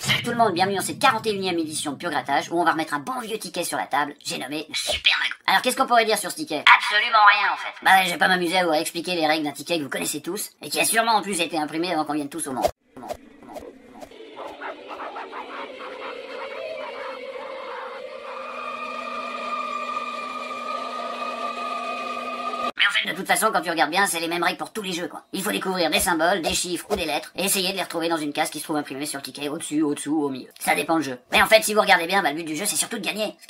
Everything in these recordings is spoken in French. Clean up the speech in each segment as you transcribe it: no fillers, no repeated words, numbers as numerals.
Salut tout le monde, bienvenue dans cette 41e édition de Pure Grattage où on va remettre un bon vieux ticket sur la table, j'ai nommé le Super Mago. Alors qu'est-ce qu'on pourrait dire sur ce ticket? Absolument rien en fait. Bah ouais, je vais pas m'amuser à vous expliquer les règles d'un ticket que vous connaissez tous et qui a sûrement en plus été imprimé avant qu'on vienne tous au monde. De toute façon, quand tu regardes bien, c'est les mêmes règles pour tous les jeux, quoi. Il faut découvrir des symboles, des chiffres ou des lettres, et essayer de les retrouver dans une case qui se trouve imprimée sur le ticket, au-dessus, au-dessous, au milieu. Ça dépend le jeu. Mais en fait, si vous regardez bien, bah, le but du jeu, c'est surtout de gagner. Ce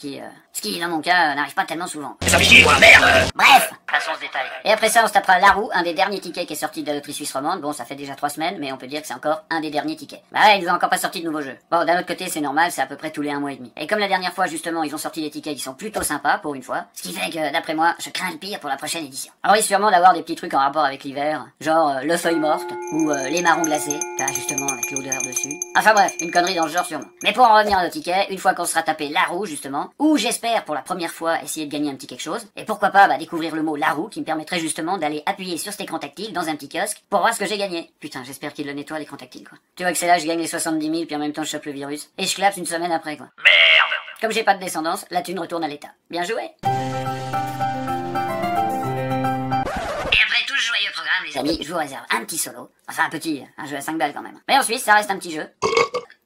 qui, dans mon cas, n'arrive pas tellement souvent. Ça me chie, quoi, merde. Bref! Passons ce détail. Et après ça, on se tapera La Roue, un des derniers tickets qui est sorti de la loterie suisse romande. Bon, ça fait déjà 3 semaines, mais on peut dire que c'est encore un des derniers tickets. Bah ouais, ils nous ont encore pas sorti de nouveaux jeux. Bon, d'un autre côté, c'est normal, c'est à peu près tous les 1 mois et demi. Et comme la dernière fois, justement, ils ont sorti des tickets qui sont plutôt sympas, pour une fois. Ce qui fait que, d'après moi, je crains le pire pour la prochaine édition. Alors, il sûrement d'avoir des petits trucs en rapport avec l'hiver, genre le feuille morte, ou les marrons glacés, justement, avec l'odeur dessus. Enfin bref, une connerie dans le genre sûrement. Mais pour en revenir à nos tickets, une fois qu'on sera tapé La Roue, justement, ou j'espère pour la première fois essayer de gagner un petit quelque chose, et pourquoi pas découvrir le mot La Roue qui me permettrait justement d'aller appuyer sur cet écran tactile dans un petit kiosque pour voir ce que j'ai gagné. Putain, j'espère qu'il le nettoie l'écran tactile, quoi. Tu vois que c'est là, je gagne les 70 000 puis en même temps je chope le virus. Et je clapse une semaine après, quoi. Merde. Comme j'ai pas de descendance, la thune retourne à l'État. Bien joué. Et après tout ce joyeux programme, les amis, je vous réserve un petit solo. Enfin un jeu à 5 balles quand même. Mais ensuite, ça reste un petit jeu.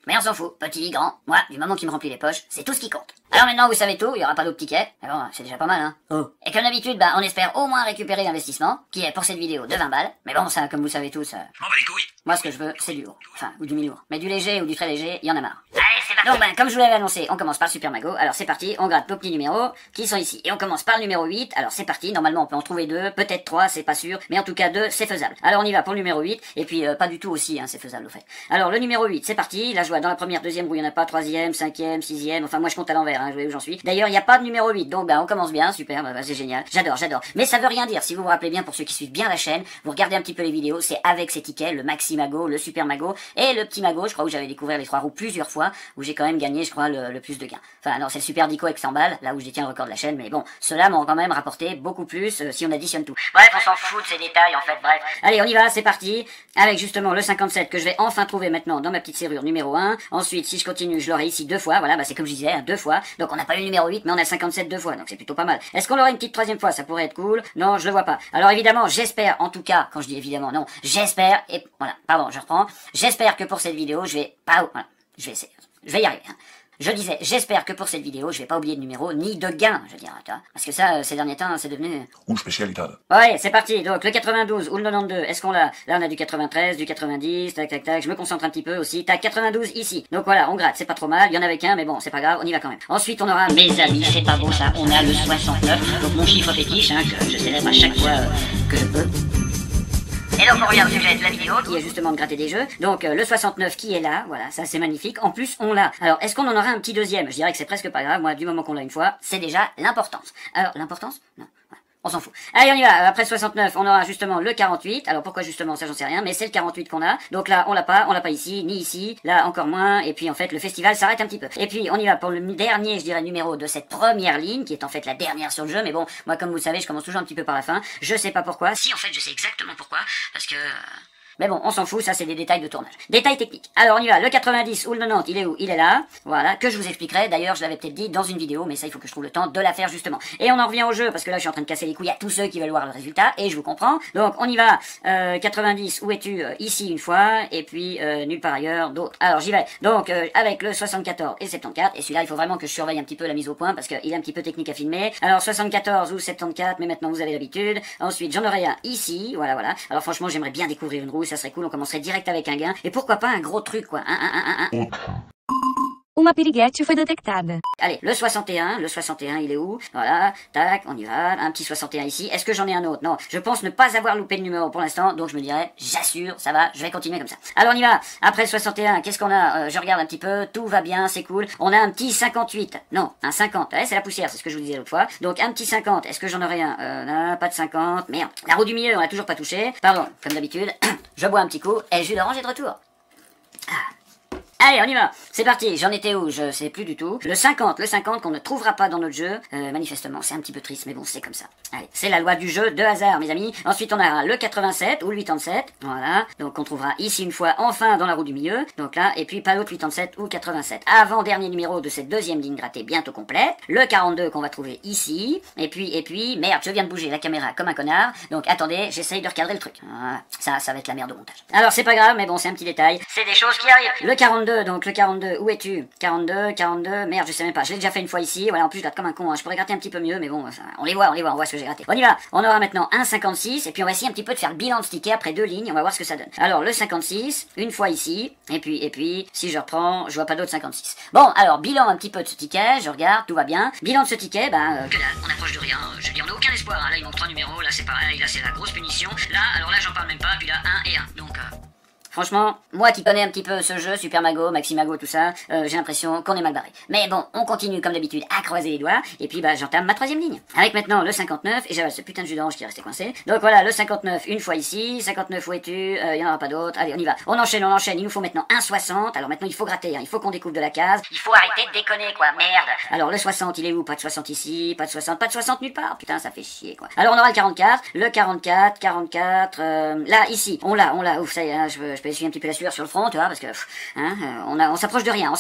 Mais on s'en fout, petit, grand, moi, du moment qu'il me remplit les poches, c'est tout ce qui compte. Alors maintenant, vous savez tout, il y aura pas d'autres tickets. Mais bon, c'est déjà pas mal, hein. Oh. Et comme d'habitude, on espère au moins récupérer l'investissement, qui est pour cette vidéo de 20 balles. Mais bon, ça, comme vous savez tous, Je m'en bats les couilles. moi, ce que je veux, c'est du lourd. Enfin, ou du mi-lourd. Mais du léger ou du très léger, il y en a marre. Allez, c'est parti. Donc comme je vous l'avais annoncé, on commence par le Super Mago. Alors c'est parti, on gratte nos petits numéros qui sont ici. Et on commence par le numéro 8. Alors c'est parti, normalement on peut en trouver 2, peut-être 3, c'est pas sûr. Mais en tout cas 2, c'est faisable. Alors on y va pour le numéro 8. Et puis pas du tout aussi, hein, c'est faisable au fait. Alors le numéro 8, c'est parti. Là je vois dans la première, deuxième roue, il n'y en a pas, troisième, cinquième, sixième. Enfin moi je compte à l'envers, hein, je vois où j'en suis. D'ailleurs il n'y a pas de numéro 8. Donc on commence bien, super, c'est génial. J'adore. Mais ça veut rien dire. Si vous vous rappelez bien, pour ceux qui suivent bien la chaîne, vous regardez un petit peu les vidéos, c'est avec ces tickets, le Maxi Mago, le Super Mago et le Petit Mago, je crois, où j'avais découvert les 3 roues plusieurs fois, où j'ai quand même gagné, je crois, le plus de gains. Enfin, non, c'est le Super Dico avec 100 balles, là où je détiens le record de la chaîne, mais bon, ceux-là m'ont quand même rapporté beaucoup plus si on additionne tout. Bref, on s'en fout de ces détails en fait, bref. Allez, on y va, c'est parti, avec justement le 57 que je vais enfin trouver maintenant dans ma petite serrure numéro 1. Ensuite, si je continue, je l'aurai ici 2 fois, voilà, c'est comme je disais, 2 fois. Donc on n'a pas eu le numéro 8, mais on a le 57 2 fois, donc c'est plutôt pas mal. Est-ce qu'on aurait une petite 3e fois? Ça pourrait être cool. Non, je le vois pas. Alors évidemment, j'espère, en tout cas, quand je dis évidemment, non, j'espère, et voilà, pardon, je reprends, j'espère que pour cette vidéo, je vais essayer, je vais y arriver, hein. Je disais, j'espère que pour cette vidéo, je vais pas oublier de numéro, ni de gain, je dirais, tu vois. Parce que ça, ces derniers temps, c'est devenu... Une spécialité. Ouais, c'est parti. Donc, le 92 ou le 92, est-ce qu'on l'a? Là, on a du 93, du 90, tac, tac, tac. Je me concentre un petit peu aussi. Tac, 92 ici. Donc voilà, on gratte, c'est pas trop mal. Il y en avait qu'un, mais bon, c'est pas grave, on y va quand même. Ensuite, on aura... Mes amis, c'est pas beau ça, on a le 69, donc mon chiffre fétiche, hein, que je célèbre à chaque fois que je peux. Et donc on revient au sujet de la vidéo, qui est justement de gratter des jeux. Donc le 69 qui est là, voilà, ça c'est magnifique. En plus, on l'a. Alors, est-ce qu'on en aura un petit deuxième? Je dirais que c'est presque pas grave. Moi, du moment qu'on l'a une fois, c'est déjà l'importance. Alors, l'importance? Non. Voilà. On s'en fout. Allez, on y va. Après 69, on aura justement le 48. Alors pourquoi justement, ça j'en sais rien, mais c'est le 48 qu'on a. Donc là, on l'a pas ici, ni ici. Là, encore moins. Et puis en fait, le festival s'arrête un petit peu. Et puis, on y va pour le dernier, je dirais, numéro de cette première ligne, qui est en fait la dernière sur le jeu. Mais bon, moi, comme vous le savez, je commence toujours un petit peu par la fin. Je sais pas pourquoi. Si, en fait, je sais exactement pourquoi, parce que... Mais bon, on s'en fout, ça c'est des détails de tournage. Détails techniques. Alors on y va, le 90 ou le 90, il est où? Il est là, voilà, que je vous expliquerai, d'ailleurs je l'avais peut-être dit dans une vidéo, mais ça il faut que je trouve le temps de la faire justement. Et on en revient au jeu, parce que là je suis en train de casser les couilles à tous ceux qui veulent voir le résultat, et je vous comprends. Donc on y va, 90, où es-tu? Ici une fois, et puis nulle part ailleurs, d'autres. Alors j'y vais, donc avec le 74 et 74, et celui-là il faut vraiment que je surveille un petit peu la mise au point, parce qu'il est un petit peu technique à filmer. Alors 74 ou 74, mais maintenant vous avez l'habitude. Ensuite j'en aurai un ici, voilà. Alors franchement j'aimerais bien découvrir une roue, ça serait cool, on commencerait direct avec un gain, et pourquoi pas un gros truc quoi, Uma piriguete foi detectada. Allez, le 61, il est où? Voilà, tac, on y va, un petit 61 ici. Est-ce que j'en ai un autre? Non, je pense ne pas avoir loupé le numéro pour l'instant, donc je me dirais, j'assure, ça va, je vais continuer comme ça. Alors on y va, après le 61, qu'est-ce qu'on a? Je regarde un petit peu, tout va bien, c'est cool. On a un petit 58, non, un 50, ouais, c'est la poussière, c'est ce que je vous disais l'autre fois. Donc un petit 50, est-ce que j'en aurai un? Non, pas de 50, merde. La roue du milieu, on l'a toujours pas touché. Pardon, comme d'habitude, je bois un petit coup, et le jus d'orange est de retour. Allez, on y va. C'est parti. J'en étais où? Je sais plus du tout. Le 50 qu'on ne trouvera pas dans notre jeu. Manifestement, c'est un petit peu triste, mais bon, c'est comme ça. Allez, c'est la loi du jeu de hasard, mes amis. Ensuite, on a le 87 ou le 87. Voilà. Donc, on trouvera ici une fois, enfin, dans la roue du milieu. Donc là, et puis pas l'autre 87 ou 87. Avant-dernier numéro de cette deuxième ligne grattée bientôt complète. Le 42 qu'on va trouver ici. Et puis, merde, je viens de bouger la caméra comme un connard. Donc, attendez, j'essaye de recadrer le truc. Voilà. Ça va être la merde au montage. Alors, c'est pas grave, mais bon, c'est un petit détail. C'est des choses qui arrivent. Le 42, donc le 42, où es-tu? 42, merde, je sais même pas, je l'ai déjà fait une fois ici, voilà, en plus je gratte comme un con, hein. Je pourrais gratter un petit peu mieux, mais bon, on voit ce que j'ai gratté. On y va, on aura maintenant un 56, et puis on va essayer un petit peu de faire le bilan de ce ticket après 2 lignes, on va voir ce que ça donne. Alors, le 56, une fois ici, et puis, si je reprends, je vois pas d'autre 56. Bon, alors, bilan un petit peu de ce ticket, je regarde, tout va bien. Bilan de ce ticket, Que dalle, on approche de rien. Je veux dire, on n'a aucun espoir, hein. Là, il manque 3 numéros, là, c'est pareil, là, c'est la grosse punition. Là, alors là, j'en parle même pas, puis là, 1 et 1. Donc, franchement, moi qui connais un petit peu ce jeu, Super Mago, Maximago, tout ça, j'ai l'impression qu'on est mal barré. Mais bon, on continue comme d'habitude à croiser les doigts, et puis j'entame ma 3ème ligne. Avec maintenant le 59, et j'avais ce putain de jus d'orange qui est resté coincé. Donc voilà, le 59, une fois ici, 59 où es-tu, il y en aura pas d'autres, allez on y va. On enchaîne, il nous faut maintenant un 60, alors maintenant il faut gratter, hein. Il faut qu'on découvre de la case. il faut arrêter de déconner, quoi, merde. Alors le 60, il est où? Pas de 60 ici, pas de 60 nulle part, putain ça fait chier quoi. Alors on aura le 44, là ici, on l'a, ouf ça y est, hein, je peux essuyer un petit peu la sueur sur le front, tu vois, parce que on s'approche de rien,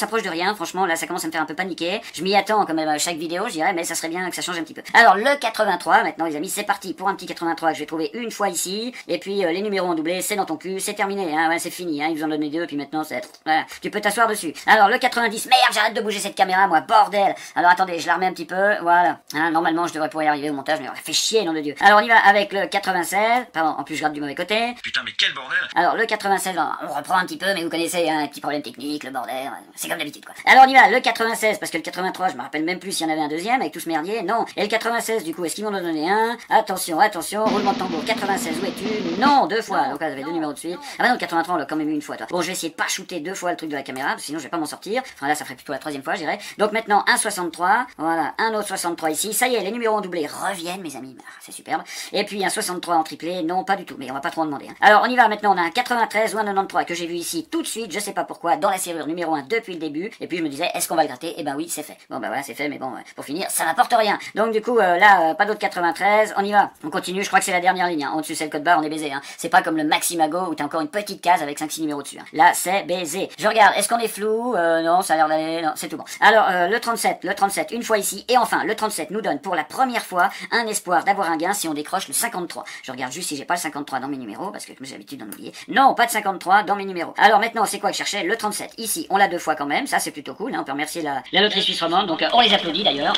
franchement là ça commence à me faire un peu paniquer. Je m'y attends quand même à chaque vidéo, je dirais, mais ça serait bien que ça change un petit peu. Alors le 83 maintenant les amis, c'est parti pour un petit 83 que je vais trouver une fois ici, et puis les numéros en doublé, c'est dans ton cul, c'est terminé, hein, ouais, c'est fini, hein, ils vous en donnent 2, puis maintenant c'est voilà, tu peux t'asseoir dessus. Alors le 90, merde, j'arrête de bouger cette caméra moi, bordel. Alors attendez, je la remets un petit peu, voilà. Hein, normalement je devrais pouvoir y arriver au montage, mais ça fait chier, nom de Dieu. Alors on y va avec le 96, pardon, en plus je gratte du mauvais côté. Putain, mais quel bordel! Alors le 96, on reprend un petit peu, mais vous connaissez, hein, un petit problème technique, le bordel, c'est comme d'habitude quoi. Alors on y va, le 96, parce que le 83, je me rappelle même plus s'il y en avait un deuxième avec tout ce merdier, non. Et le 96, du coup, est-ce qu'ils m'en ont donné un? Attention, roulement de tambour, 96, où es-tu? Non, 2 fois, donc là, vous avez 2 numéros de suite. Ah bah non, le 83, on l'a quand même eu une fois, toi. Bon, je vais essayer de pas shooter 2 fois le truc de la caméra, parce que sinon je vais pas m'en sortir. Enfin là, ça ferait plutôt la 3ème fois, je dirais. Donc maintenant, un 63, voilà, un autre 63 ici. Ça y est, les numéros en doublé reviennent, mes amis, c'est superbe. Et puis un 63 en triplé, non, pas du tout, mais on va pas trop en demander. Hein. Alors on y va maintenant, on a un 93 ou un 93 que j'ai vu ici tout de suite, je sais pas pourquoi, dans la serrure numéro 1 depuis le début, et puis je me disais, est-ce qu'on va le gratter? Eh ben oui, c'est fait. Bon bah voilà, c'est fait, mais bon, pour finir, ça n'apporte rien. Donc du coup, là, pas d'autre 93, on y va. On continue, je crois que c'est la dernière ligne, hein. En dessus c'est le code barre, on est baisé, hein. C'est pas comme le Maximago où t'as encore une petite case avec 5-6 numéros dessus, hein. Là, c'est baisé. Je regarde, est-ce qu'on est flou? Non, ça a l'air d'aller, non, c'est tout bon. Alors, le 37, une fois ici, et enfin, le 37 nous donne pour la première fois un espoir d'avoir un gain si on décroche le 53. Je regarde juste si j'ai pas le 53 dans mes numéros, parce que j'ai l'habitude d'en oublier. Non, pas de 53 dans mes numéros. Alors maintenant, c'est quoi que je cherchais? Le 37. Ici, on l'a 2 fois quand même, ça c'est plutôt cool, hein. On peut remercier la loterie suisse romande, donc on les applaudit d'ailleurs.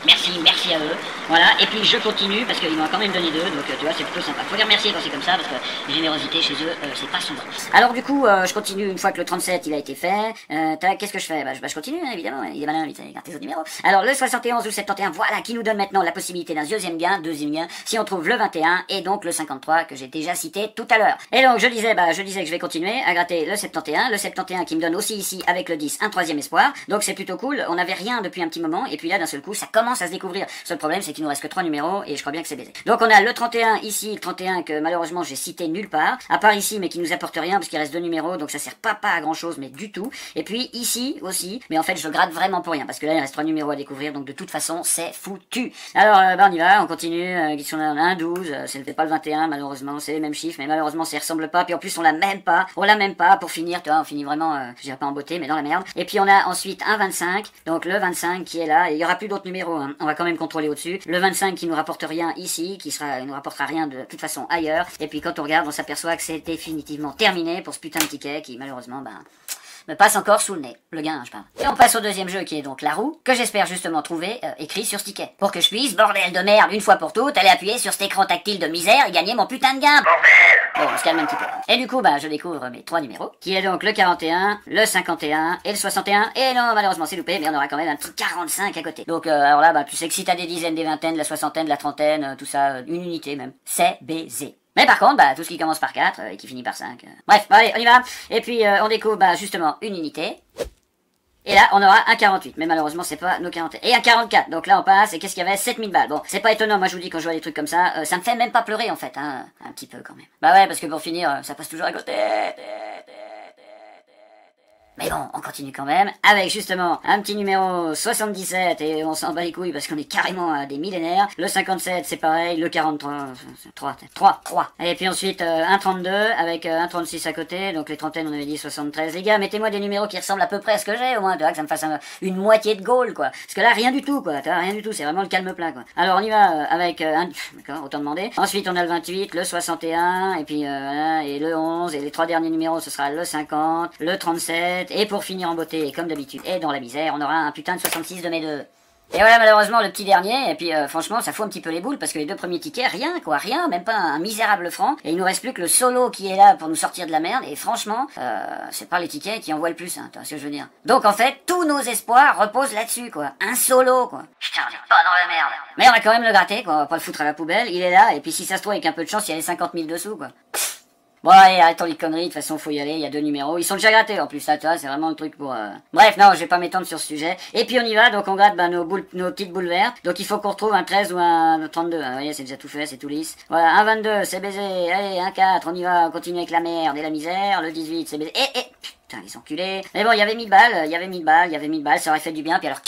Merci à eux. Voilà, et puis je continue parce qu'ils m'ont quand même donné 2, donc tu vois, c'est plutôt sympa. Faut les remercier quand c'est comme ça parce que la générosité chez eux, c'est pas souvent. Alors du coup, je continue une fois que le 37 il a été fait. Qu'est-ce que je fais? Je continue, hein, évidemment. Il est malin, il garde tes autres numéros. Alors le 71 ou le 71, voilà, qui nous donne maintenant la possibilité d'un deuxième gain, si on trouve le 21 et donc le 53 que j'ai déjà cité tout à l'heure. Et donc je disais que je vais continuer à gratter le 71 qui me donne aussi ici avec le 10 un 3ème espoir. Donc c'est plutôt cool. On n'avait rien depuis un petit moment et puis là d'un seul coup ça commence à se découvrir. Seul problème c'est qu'il nous reste que 3 numéros et je crois bien que c'est baisé. Donc on a le 31 ici, le 31 que malheureusement j'ai cité nulle part, à part ici mais qui nous apporte rien parce qu'il reste 2 numéros donc ça sert pas à grand chose mais du tout. Et puis ici aussi, mais en fait je gratte vraiment pour rien parce que là il reste 3 numéros à découvrir donc de toute façon c'est foutu. Alors on y va, on continue, on a un 12, c'était pas le 21 malheureusement, c'est les mêmes chiffres mais malheureusement ça y ressemble pas, puis en plus on l'a même pas pour finir, tu vois, on finit vraiment, je dirais pas en beauté mais dans la merde. Et puis on a ensuite un 25, donc le 25 qui est là, et il y aura plus d'autres numéros, hein. On va quand même contrôler au-dessus. Le 25 qui nous rapporte rien ici, qui nous rapportera rien de toute façon ailleurs. Et puis quand on regarde, on s'aperçoit que c'est définitivement terminé pour ce putain de ticket qui malheureusement, me passe encore sous le nez. Le gain, je parle. Et on passe au deuxième jeu qui est donc la roue, que j'espère justement trouver écrit sur ce ticket. Pour que je puisse, bordel de merde, une fois pour toutes, aller appuyer sur cet écran tactile de misère et gagner mon putain de gain. Bon, on se calme un petit peu. Et du coup, je découvre mes 3 numéros, qui est donc le 41, le 51 et le 61. Et non, malheureusement, c'est loupé, mais on aura quand même un petit 45 à côté. Donc, alors là, tu sais que si t'as des dizaines, des vingtaines, la soixantaine, la trentaine, tout ça, une unité même, c'est baisé. Mais par contre, tout ce qui commence par 4 et qui finit par 5. Bref, allez, on y va. Et puis, on découvre justement une unité. Et là, on aura un 48, mais malheureusement, c'est pas nos 40. Et un 44, donc là, on passe, et qu'est-ce qu'il y avait? 7000 balles. Bon, c'est pas étonnant, moi, je vous dis, quand je vois des trucs comme ça, ça me fait même pas pleurer, en fait, hein, un petit peu, quand même. Bah ouais, parce que pour finir, ça passe toujours à côté. Mais bon, on continue quand même, avec justement un petit numéro 77, et on s'en bat les couilles parce qu'on est carrément à des millénaires. Le 57, c'est pareil, le 43, 3. Et puis ensuite, un 32, avec un 36 à côté, donc les trentaines, on avait dit 73. Les gars, mettez-moi des numéros qui ressemblent à peu près à ce que j'ai, au moins, tu vois, que ça me fasse une moitié de Gaule, quoi. Parce que là, rien du tout, quoi, tu vois, rien du tout, c'est vraiment le calme plat, quoi. Alors, on y va avec d'accord, autant demander. Ensuite, on a le 28, le 61, et puis, et le 11, et les 3 derniers numéros, ce sera le 50, le 37, et pour finir en beauté, et comme d'habitude, et dans la misère, on aura un putain de 66 de mes deux. Et voilà, malheureusement, le petit dernier, et puis franchement, ça fout un petit peu les boules, parce que les 2 premiers tickets, rien, quoi, rien, même pas un misérable franc, et il nous reste plus que le solo qui est là pour nous sortir de la merde, et franchement, c'est pas les tickets qui envoient le plus, hein, tu vois ce que je veux dire. Donc en fait, tous nos espoirs reposent là-dessus, quoi, un solo, quoi. Putain, on est pas dans la merde. Mais on va quand même le gratter, quoi, on va pas le foutre à la poubelle, il est là, et puis si ça se trouve, avec un peu de chance, il y a les 50 000 dessous, quoi. Bon allez, arrêtons les conneries, de toute façon faut y aller, il y a 2 numéros, ils sont déjà grattés en plus, ça tu vois, c'est vraiment le truc pour... Bref, non, je vais pas m'étendre sur ce sujet. Et puis on y va, donc on gratte nos petites boules vertes, donc il faut qu'on retrouve un 13 ou un 32, hein, vous voyez, c'est déjà tout fait, c'est tout lisse. Voilà, un 22, c'est baisé, allez, un 4, on y va, on continue avec la merde et la misère, le 18, c'est baisé, putain, les enculés. Mais bon, il y avait 1000 balles, ça aurait fait du bien. Puis alors,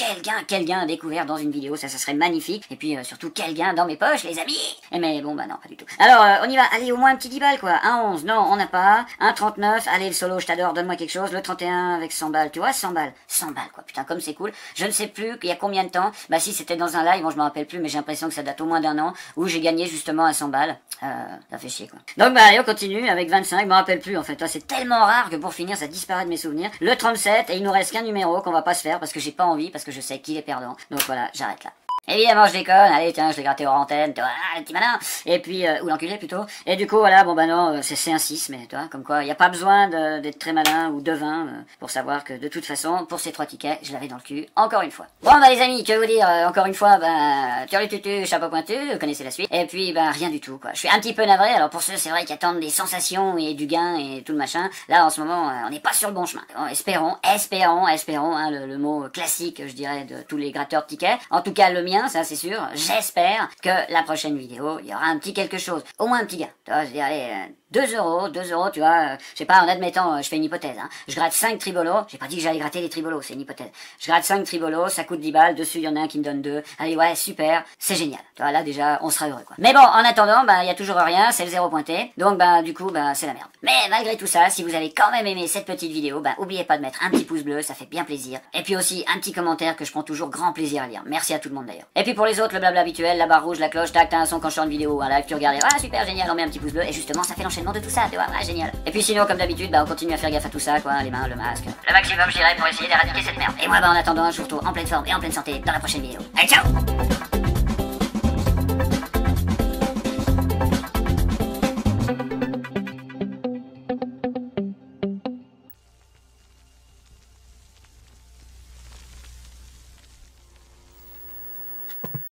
quel gain découvert dans une vidéo, ça serait magnifique. Et puis, surtout, quel gain dans mes poches, les amis. Mais bon, bah non, pas du tout. Alors, on y va, allez, au moins un petit 10 balles, quoi. Un 11, non, on n'a pas. Un 39, allez, le solo, je t'adore, donne-moi quelque chose. Le 31 avec 100 balles, tu vois, 100 balles. 100 balles, quoi, putain, comme c'est cool. Je ne sais plus il y a combien de temps. Bah si, c'était dans un live, bon, je me rappelle plus, mais j'ai l'impression que ça date au moins d'un an, où j'ai gagné justement à 100 balles. Ça fait chier, quoi. Donc, bah allez, on continue avec 25, je me rappelle plus, en fait. C'est tellement rare que pour finir, ça disparaît de mes souvenirs. Le 37, et il nous reste qu'un numéro qu'on va pas se faire parce que j'ai pas envie, parce que je sais qu'il est perdant. Donc voilà, j'arrête là. Évidemment, je déconne, allez, tiens, je l'ai gratté hors antenne, tu vois, le petit malin. Et puis, ou l'enculé plutôt. Et du coup, voilà, bon bah non, c'est un 6, mais tu vois, comme quoi, il n'y a pas besoin d'être très malin ou devin pour savoir que de toute façon, pour ces 3 tickets, je l'avais dans le cul, encore une fois. Bon bah les amis, que vous dire, encore une fois, bah, tutu, chapeau pointu, vous connaissez la suite. Et puis, bah, rien du tout, quoi. Je suis un petit peu navré, alors pour ceux, c'est vrai, qui attendent des sensations et du gain et tout le machin, là, en ce moment, on n'est pas sur le bon chemin. Bon, espérons, hein, le mot classique, je dirais, de tous les gratteurs de tickets. En tout cas, le mien, ça, c'est sûr. J'espère que la prochaine vidéo, il y aura un petit quelque chose. Au moins un petit gars. Tu vois, je dis, allez, 2 euros, tu vois, je sais pas, en admettant, je fais une hypothèse, hein. Je gratte 5 tribolos, j'ai pas dit que j'allais gratter les tribolos, c'est une hypothèse. Je gratte 5 tribolos, ça coûte 10 balles, dessus il y en a un qui me donne 2. Allez, ouais, super, c'est génial. Tu vois, là déjà, on sera heureux, quoi. Mais bon, en attendant, bah, il y a toujours rien, c'est le 0 pointé. Donc, bah, du coup, bah, c'est la merde. Mais malgré tout ça, si vous avez quand même aimé cette petite vidéo, bah, oubliez pas de mettre un petit pouce bleu, ça fait bien plaisir. Et puis aussi, un petit commentaire que je prends toujours grand plaisir à lire. Merci à tout le monde d'ailleurs. Et puis pour les autres, le blabla habituel, la barre rouge, la cloche, tac, t'as un son quand je sors une vidéo ou un live, tu regardes, ah, super, génial, on met un petit pouce bleu, et justement, ça fait l'enchaînement de tout ça, tu vois. Ah, génial. Et puis sinon, comme d'habitude, bah on continue à faire gaffe à tout ça, quoi, les mains, le masque. Le maximum, je dirais, pour essayer d'éradiquer cette merde. Et moi, bah en attendant, je vous retrouve en pleine forme et en pleine santé dans la prochaine vidéo. Allez, ciao!